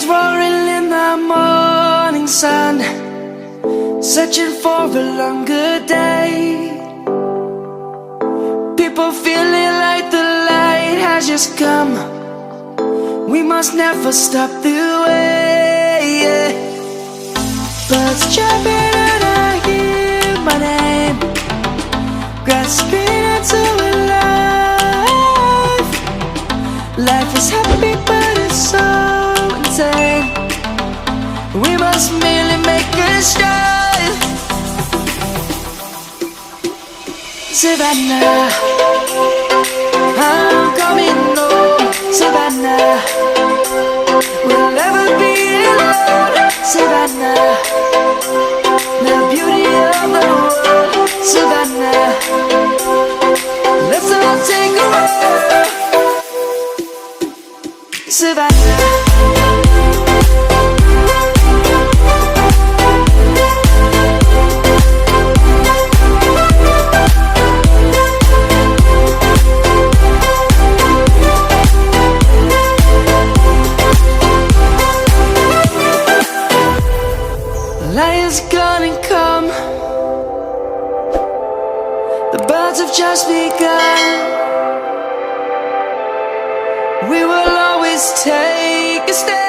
Lions roaring in the morning sun, searching for a longer day. People feeling like the light has just come. We must never stop the way. Birds chirping and I hear my name, grasping into a life. Life is happy but it's so insane. We must merely make a start. Savannah, I'm coming home. Savannah, we'll never be alone. Savannah, the beauty of the world. Savannah, let's all take a walk. Savannah, lion's gonna come. The birds have just begun. We will always take a stand.